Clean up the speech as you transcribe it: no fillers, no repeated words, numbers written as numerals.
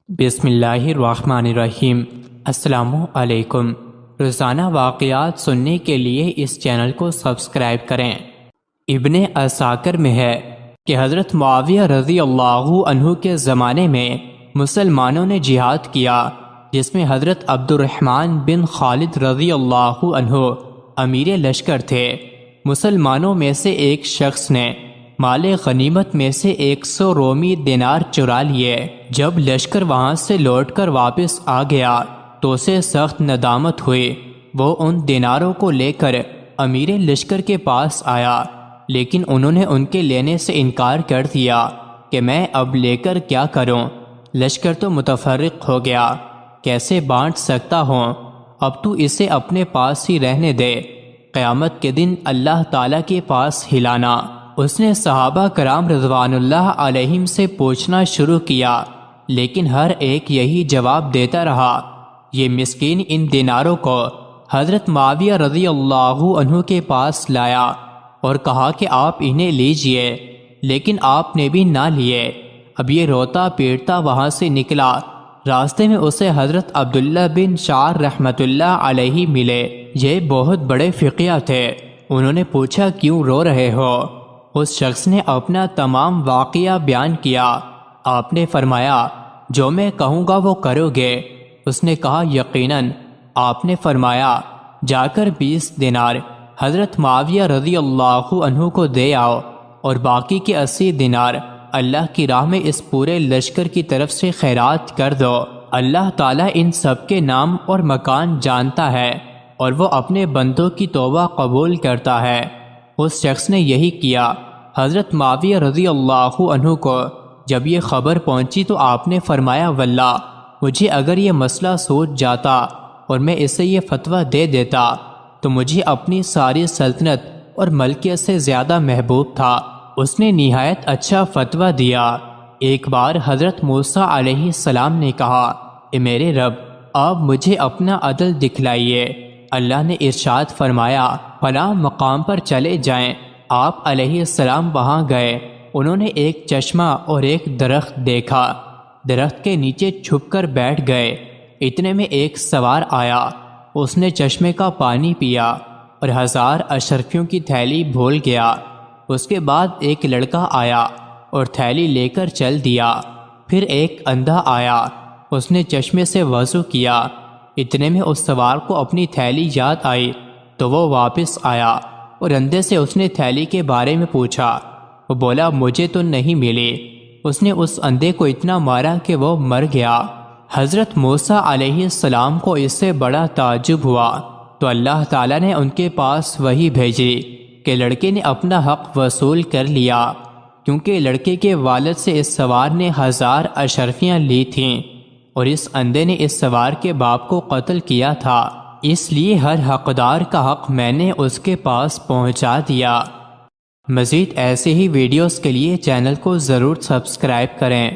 بسم اللہ الرحمن الرحیم۔ السلام علیکم۔ روزانہ واقعات سننے کے لیے اس چینل کو سبسکرائب کریں۔ ابن عساکر میں ہے کہ حضرت معاویہ رضی اللہ عنہ کے زمانے میں مسلمانوں نے جہاد کیا، جس میں حضرت عبد الرحمن بن خالد رضی اللہ عنہ امیر لشکر تھے۔ مسلمانوں میں سے ایک شخص نے مال غنیمت میں سے 100 رومی دینار چرا لیے۔ جب لشکر وہاں سے لوٹ کر واپس آ گیا تو اسے سخت ندامت ہوئی۔ وہ ان دیناروں کو لے کر امیر لشکر کے پاس آیا، لیکن انہوں نے ان کے لینے سے انکار کر دیا کہ میں اب لے کر کیا کروں، لشکر تو متفرق ہو گیا، کیسے بانٹ سکتا ہوں، اب تو اسے اپنے پاس ہی رہنے دے، قیامت کے دن اللہ تعالیٰ کے پاس ہلانا۔ اس نے صحابہ کرام رضوان اللہ علیہم سے پوچھنا شروع کیا، لیکن ہر ایک یہی جواب دیتا رہا۔ یہ مسکین ان دیناروں کو حضرت معاویہ رضی اللہ عنہ کے پاس لایا اور کہا کہ آپ انہیں لیجئے، لیکن آپ نے بھی نہ لیے۔ اب یہ روتا پیٹتا وہاں سے نکلا۔ راستے میں اسے حضرت عبداللہ بن شعر رحمۃ اللہ علیہ ملے۔ یہ بہت بڑے فقیہ تھے۔ انہوں نے پوچھا کیوں رو رہے ہو؟ اس شخص نے اپنا تمام واقعہ بیان کیا۔ آپ نے فرمایا جو میں کہوں گا وہ کرو گے؟ اس نے کہا یقیناً۔ آپ نے فرمایا جا کر 20 دینار حضرت معاویہ رضی اللہ عنہ کو دے آؤ اور باقی کے 80 دینار اللہ کی راہ میں اس پورے لشکر کی طرف سے خیرات کر دو۔ اللہ تعالیٰ ان سب کے نام اور مکان جانتا ہے اور وہ اپنے بندوں کی توبہ قبول کرتا ہے۔ اس شخص نے یہی کیا۔ حضرت معاویہ رضی اللہ عنہ کو جب یہ خبر پہنچی تو آپ نے فرمایا واللہ مجھے اگر یہ مسئلہ سوچ جاتا اور میں اسے یہ فتویٰ دے دیتا تو مجھے اپنی ساری سلطنت اور ملکیت سے زیادہ محبوب تھا۔ اس نے نہایت اچھا فتویٰ دیا۔ ایک بار حضرت موسیٰ علیہ السلام نے کہا اے میرے رب، آپ مجھے اپنا عدل دکھلائیے۔ اللہ نے ارشاد فرمایا فلاں مقام پر چلے جائیں۔ آپ علیہ السلام وہاں گئے۔ انہوں نے ایک چشمہ اور ایک درخت دیکھا۔ درخت کے نیچے چھپ کر بیٹھ گئے۔ اتنے میں ایک سوار آیا۔ اس نے چشمے کا پانی پیا اور 1000 اشرفیوں کی تھیلی بھول گیا۔ اس کے بعد ایک لڑکا آیا اور تھیلی لے کر چل دیا۔ پھر ایک اندھا آیا۔ اس نے چشمے سے وضو کیا۔ اتنے میں اس سوار کو اپنی تھیلی یاد آئی تو وہ واپس آیا اور اندھے سے اس نے تھیلی کے بارے میں پوچھا۔ وہ بولا مجھے تو نہیں ملی۔ اس نے اس اندھے کو اتنا مارا کہ وہ مر گیا۔ حضرت موسیٰ علیہ السلام کو اس سے بڑا تعجب ہوا تو اللہ تعالیٰ نے ان کے پاس وحی بھیجی کہ لڑکے نے اپنا حق وصول کر لیا، کیونکہ لڑکے کے والد سے اس سوار نے 1000 اشرفیاں لی تھیں اور اس اندھے نے اس سوار کے باپ کو قتل کیا تھا، اس لیے ہر حقدار کا حق میں نے اس کے پاس پہنچا دیا۔ مزید ایسے ہی ویڈیوز کے لیے چینل کو ضرور سبسکرائب کریں۔